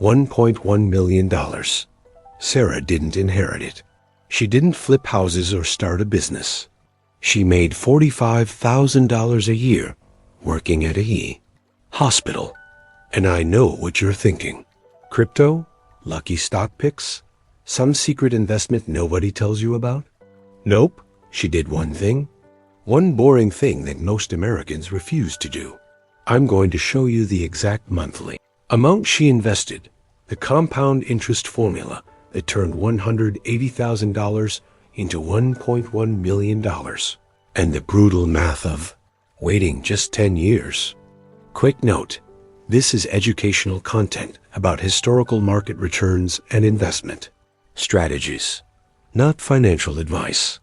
$1.1 million. Sarah didn't inherit it. She didn't flip houses or start a business. She made $45,000 a year working at a hospital. And I know what you're thinking. Crypto? Lucky stock picks? Some secret investment nobody tells you about? Nope. She did one thing. One boring thing that most Americans refuse to do. I'm going to show you the exact monthly amount she invested, the compound interest formula that turned $180,000 into $1.1 million, and the brutal math of waiting just 10 years. Quick note, this is educational content about historical market returns and investment strategies, not financial advice.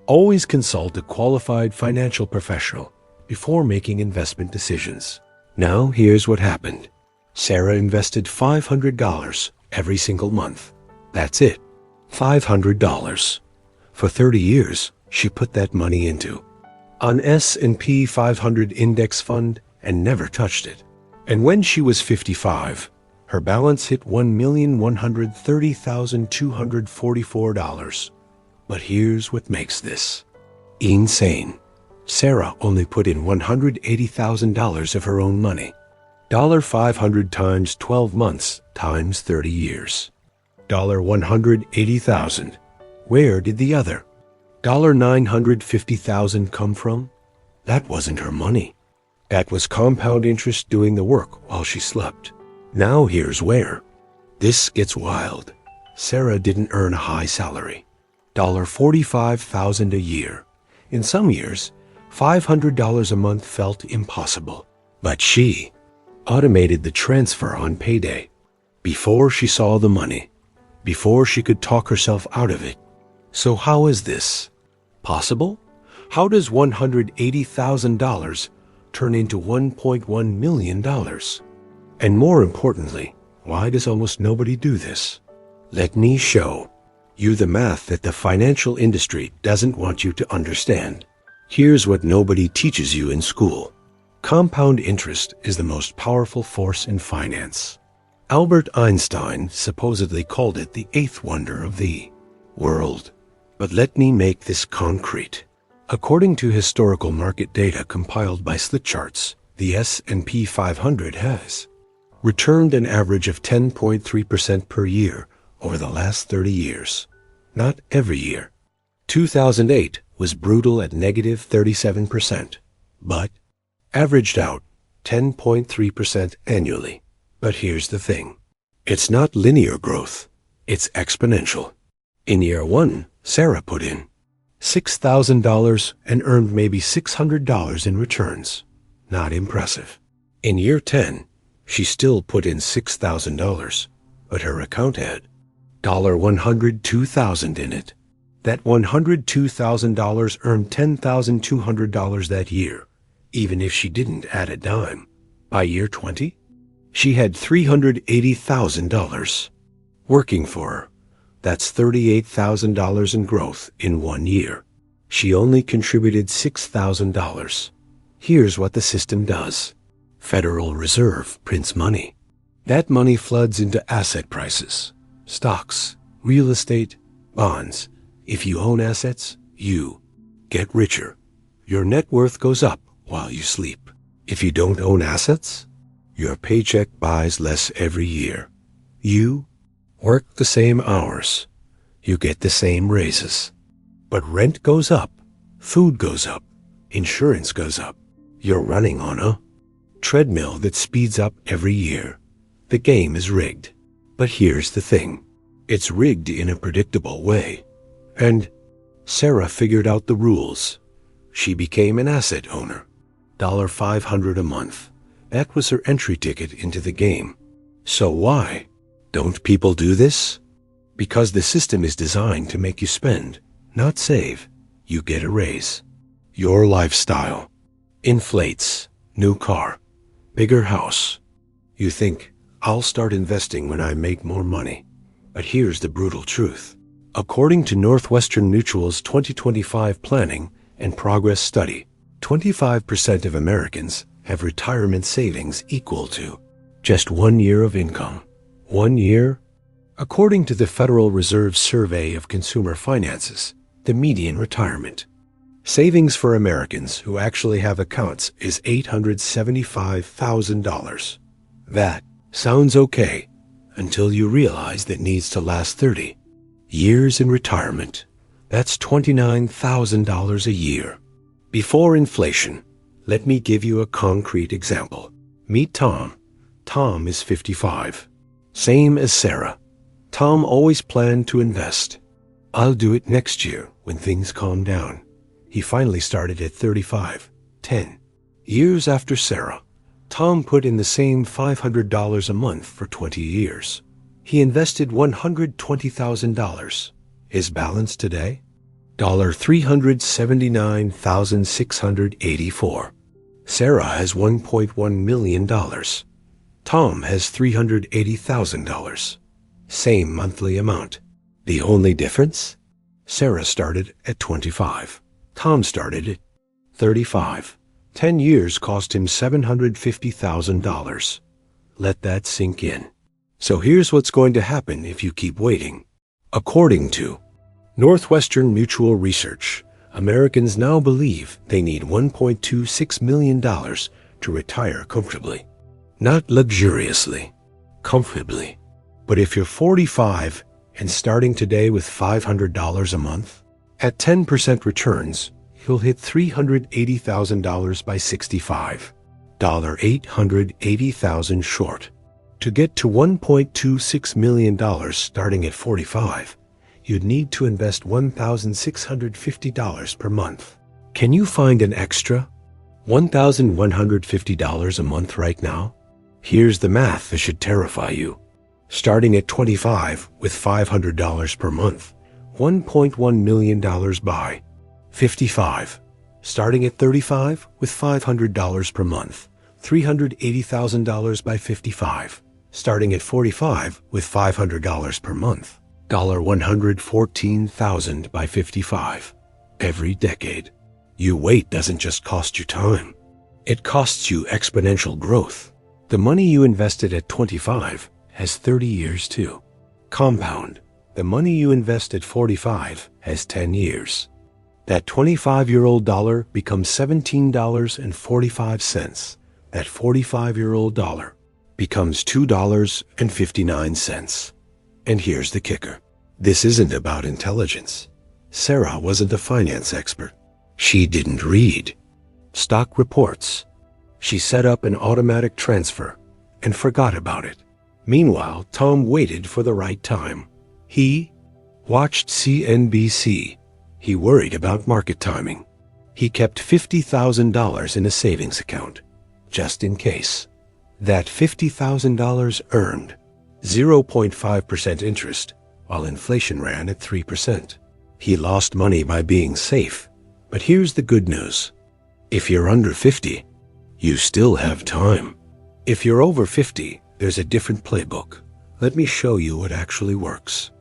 Always consult a qualified financial professional before making investment decisions. Now here's what happened. Sarah invested $500 every single month. That's it. $500. For 30 years, she put that money into an S&P 500 index fund and never touched it. And when she was 55, her balance hit $1,130,244. But here's what makes this insane. Sarah only put in $180,000 of her own money. $500 times 12 months times 30 years. $180,000. Where did the other $950,000 come from? That wasn't her money. That was compound interest doing the work while she slept. Now here's where this gets wild. Sarah didn't earn a high salary. $45,000 a year. In some years, $500 a month felt impossible. But she automated the transfer on payday. Before she saw the money. Before she could talk herself out of it. So how is this possible? How does $180,000 turn into $1.1 million? And more importantly, why does almost nobody do this? Let me show you the math that the financial industry doesn't want you to understand. Here's what nobody teaches you in school. Compound interest is the most powerful force in finance. Albert Einstein supposedly called it the eighth wonder of the world. But let me make this concrete. According to historical market data compiled by Slitcharts, the S&P 500 has returned an average of 10.3% per year over the last 30 years. Not every year. 2008 was brutal at negative 37%, but averaged out 10.3% annually. But here's the thing. It's not linear growth. It's exponential. In year one, Sarah put in $6,000 and earned maybe $600 in returns. Not impressive. In year 10, she still put in $6,000, but her account had $102,000 in it. That $102,000 earned $10,200 that year, even if she didn't add a dime. By year 20, she had $380,000 working for her. That's $38,000 in growth in 1 year. She only contributed $6,000. Here's what the system does. Federal Reserve prints money. That money floods into asset prices, stocks, real estate, bonds. If you own assets, you get richer. Your net worth goes up while you sleep. If you don't own assets, your paycheck buys less every year. You work the same hours. You get the same raises. But rent goes up, food goes up, insurance goes up. You're running on a treadmill that speeds up every year. The game is rigged. But here's the thing. It's rigged in a predictable way. And Sarah figured out the rules. She became an asset owner. $500 a month. That was her entry ticket into the game. So why don't people do this? Because the system is designed to make you spend, not save. You get a raise. Your lifestyle inflates. New car, bigger house. You think, I'll start investing when I make more money. But here's the brutal truth. According to Northwestern Mutual's 2025 Planning and Progress Study, 25% of Americans have retirement savings equal to just 1 year of income. 1 year? According to the Federal Reserve Survey of Consumer Finances, the median retirement savings for Americans who actually have accounts is $875,000. That sounds okay until you realize that needs to last 30 years in retirement. That's $29,000 a year. Before inflation, let me give you a concrete example. Meet Tom. Tom is 55. Same as Sarah. Tom always planned to invest. I'll do it next year when things calm down. He finally started at 35. 10 years after Sarah, Tom put in the same $500 a month for 20 years. He invested $120,000. His balance today? $379,684. Sarah has $1.1 million. Tom has $380,000. Same monthly amount. The only difference? Sarah started at 25. Tom started at 35. 10 years cost him $750,000. Let that sink in. So here's what's going to happen if you keep waiting. According to Northwestern Mutual Research, Americans now believe they need $1.26 million to retire comfortably. Not luxuriously, comfortably. But if you're 45 and starting today with $500 a month, at 10% returns, you'll hit $380,000 by 65. $880,000 short. To get to $1.26 million starting at 45, you'd need to invest $1,650 per month. Can you find an extra $1,150 a month right now? Here's the math that should terrify you. Starting at 25 with $500 per month, $1.1 million by 55. Starting at 35 with $500 per month, $380,000 by 55. Starting at 45 with $500 per month, $114,000 by 55. Every decade. You wait doesn't just cost you time. It costs you exponential growth. The money you invested at 25 has 30 years too. Compound. The money you invest at 45 has 10 years. That 25-year-old dollar becomes $17.45. That 45-year-old dollar becomes $2.59. And here's the kicker. This isn't about intelligence. Sarah wasn't a finance expert. She didn't read stock reports. She set up an automatic transfer and forgot about it. Meanwhile, Tom waited for the right time. He watched CNBC. He worried about market timing. He kept $50,000 in a savings account, just in case. That $50,000 earned 0.5% interest, while inflation ran at 3%. He lost money by being safe. But here's the good news. If you're under 50, you still have time. If you're over 50, there's a different playbook. Let me show you what actually works.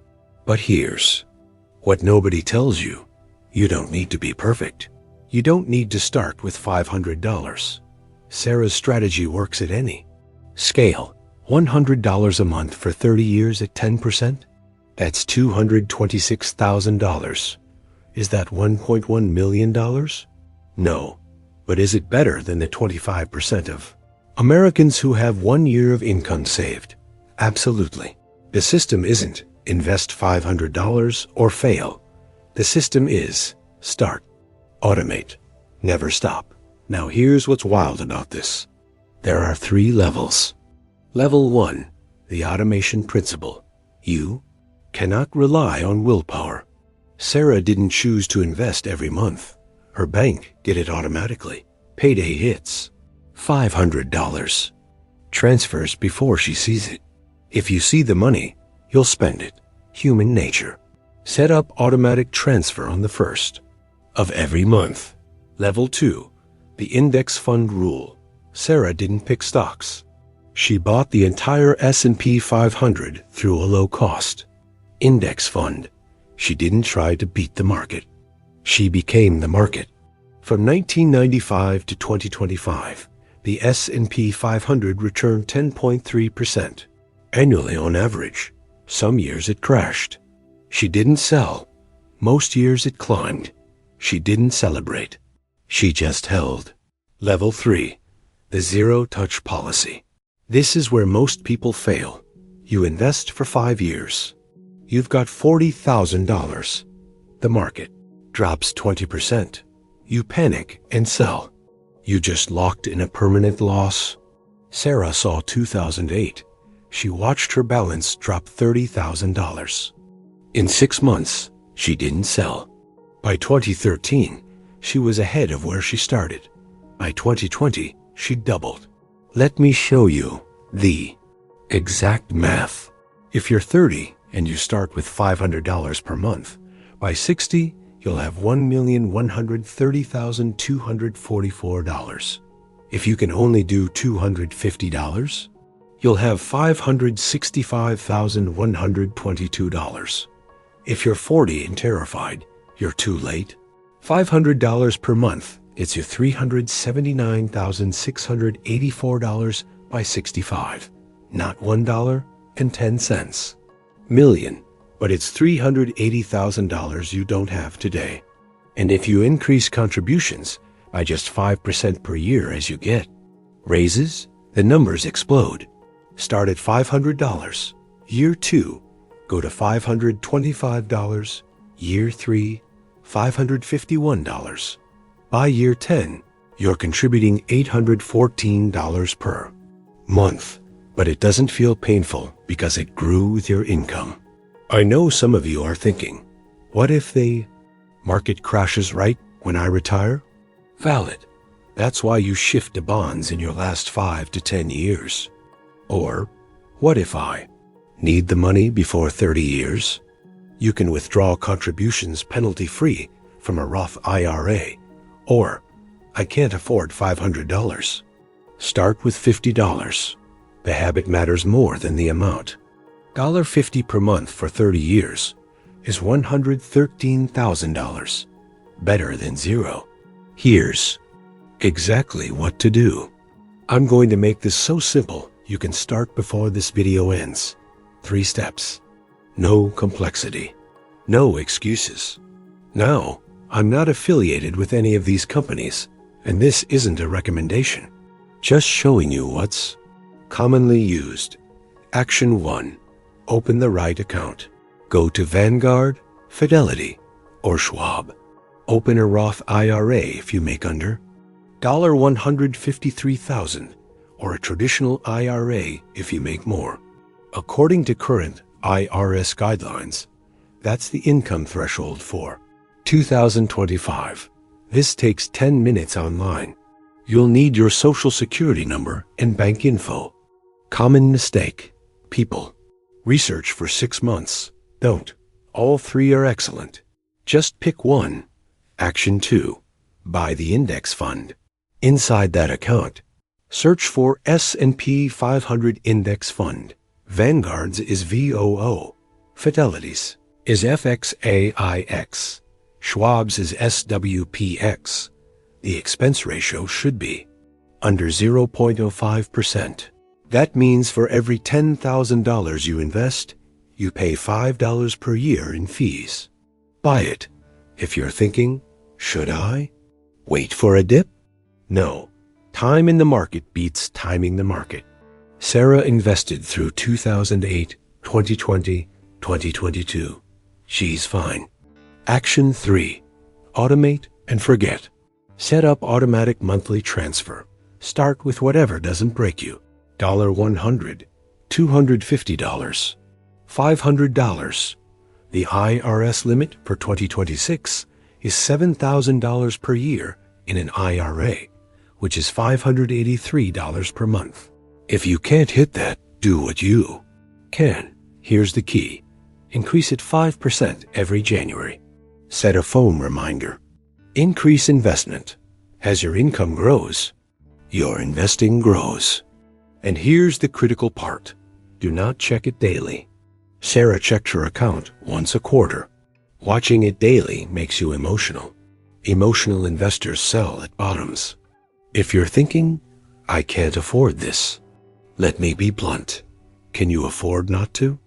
But here's what nobody tells you. You don't need to be perfect. You don't need to start with $500. Sarah's strategy works at any scale. $100 a month for 30 years at 10%? That's $226,000. Is that $1.1 million? No. But is it better than the 25% of Americans who have 1 year of income saved? Absolutely. The system isn't invest $500 or fail. The system is start, automate, never stop. Now here's what's wild about this. There are 3 levels. Level 1, the automation principle. You cannot rely on willpower. Sarah didn't choose to invest every month. Her bank did it automatically. Payday hits. $500. Transfers before she sees it. If you see the money, you'll spend it. Human nature. Set up automatic transfer on the first of every month. Level 2, the index fund rule. Sarah didn't pick stocks. She bought the entire S&P 500 through a low-cost index fund. She didn't try to beat the market. She became the market. From 1995 to 2025, the S&P 500 returned 10.3%. annually on average. Some years it crashed. She didn't sell. Most years it climbed. She didn't celebrate. She just held. Level 3. The zero-touch policy. This is where most people fail. You invest for 5 years. You've got $40,000. The market drops 20%. You panic and sell. You just locked in a permanent loss. Sarah saw 2008. She watched her balance drop $30,000. In 6 months, she didn't sell. By 2013, she was ahead of where she started. By 2020, she doubled. Let me show you the exact math. If you're 30 and you start with $500 per month, by 60, you'll have $1,130,244. If you can only do $250, you'll have $565,122. If you're 40 and terrified, you're too late. $500 per month gets you $379,684 by 65. Not $1.10. Million, but it's $380,000 you don't have today. And if you increase contributions by just 5% per year as you get raises, the numbers explode. Start at $500. Year 2, go to $525. Year 3, $551. By year 10, you're contributing $814 per month. But it doesn't feel painful because it grew with your income. I know some of you are thinking, what if the market crashes right when I retire? Valid. That's why you shift to bonds in your last 5 to 10 years. Or, what if I need the money before 30 years? You can withdraw contributions penalty-free from a Roth IRA. Or, I can't afford $500. Start with $50. The habit matters more than the amount. $50 per month for 30 years is $113,000. Better than zero. Here's exactly what to do. I'm going to make this so simple you can start before this video ends. 3 steps. No complexity. No excuses. Now, I'm not affiliated with any of these companies, and this isn't a recommendation. Just showing you what's commonly used. Action 1. Open the right account. Go to Vanguard, Fidelity, or Schwab. Open a Roth IRA if you make under $153,000, or a traditional IRA if you make more. According to current IRS guidelines, that's the income threshold for 2025. This takes 10 minutes online. You'll need your social security number and bank info. Common mistake. People. Research for 6 months. Don't. All 3 are excellent. Just pick one. Action 2. Buy the index fund. Inside that account, search for S&P 500 Index Fund. Vanguard's is VOO. Fidelity's is FXAIX. Schwab's is SWPX. The expense ratio should be under 0.05%. That means for every $10,000 you invest, you pay $5 per year in fees. Buy it. If you're thinking, should I wait for a dip? No. Time in the market beats timing the market. Sarah invested through 2008, 2020, 2022. She's fine. Action 3. Automate and forget. Set up automatic monthly transfer. Start with whatever doesn't break you. $100, $250, $500. The IRS limit for 2026 is $7,000 per year in an IRA, which is $583 per month. If you can't hit that, do what you can. Here's the key. Increase it 5% every January. Set a phone reminder. Increase investment. As your income grows, your investing grows. And here's the critical part. Do not check it daily. Sarah checked her account once a quarter. Watching it daily makes you emotional. Emotional investors sell at bottoms. If you're thinking, I can't afford this, let me be blunt. Can you afford not to?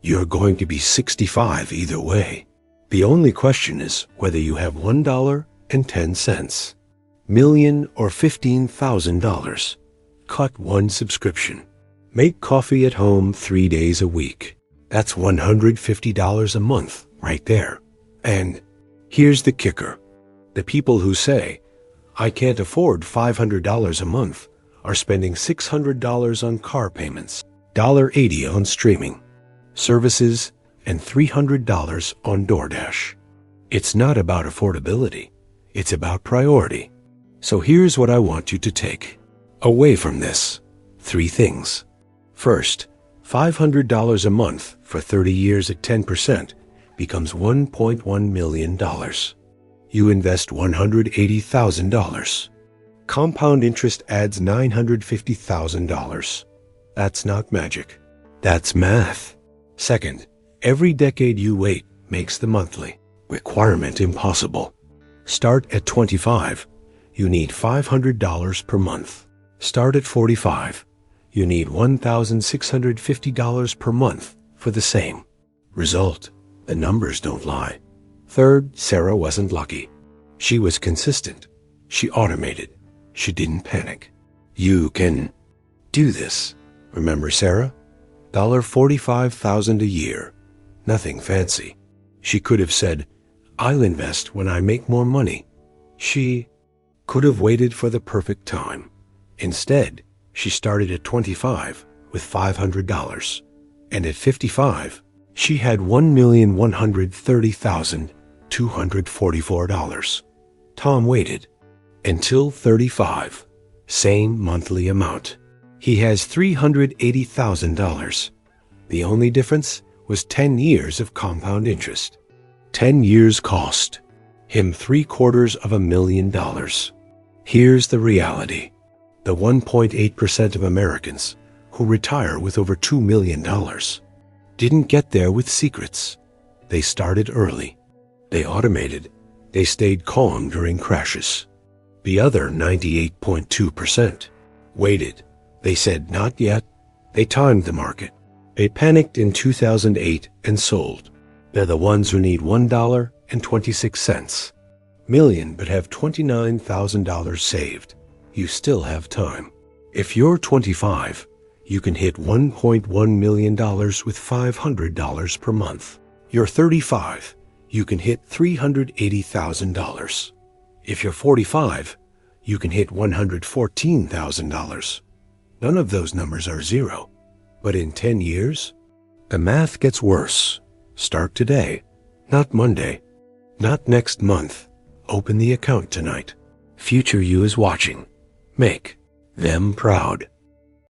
You're going to be 65 either way. The only question is whether you have $1.10 million or $15,000. Cut one subscription. Make coffee at home 3 days a week. That's $150 a month right there. And here's the kicker. The people who say, I can't afford $500 a month, are spending $600 on car payments, $1.80 on streaming services, and $300 on DoorDash. It's not about affordability. It's about priority. So here's what I want you to take away from this. 3 things. First, $500 a month for 30 years at 10% becomes $1.1 million. You invest $180,000. Compound interest adds $950,000. That's not magic. That's math. Second, every decade you wait makes the monthly requirement impossible. Start at 25. You need $500 per month. Start at 45. You need $1,650 per month for the same result. The numbers don't lie. Third, Sarah wasn't lucky. She was consistent. She automated. She didn't panic. You can do this. Remember Sarah? $45,000 a year. Nothing fancy. She could have said, I'll invest when I make more money. She could have waited for the perfect time. Instead, she started at 25 with $500. And at 55, she had $1,130,244. Tom waited until 35. Same monthly amount. He has $380,000. The only difference was 10 years of compound interest. 10 years cost him $750,000. Here's the reality. The 1.8% of Americans who retire with over $2 million didn't get there with secrets. They started early. They automated. They stayed calm during crashes. The other 98.2% waited. They said, not yet. They timed the market. They panicked in 2008 and sold. They're the ones who need $1.26 million but have $29,000 saved. You still have time. If you're 25, you can hit $1.1 million with $500 per month. You're 35, you can hit $380,000. If you're 45, you can hit $114,000. None of those numbers are zero. But in 10 years, the math gets worse. Start today, not Monday, not next month. Open the account tonight. Future you is watching. Make them proud.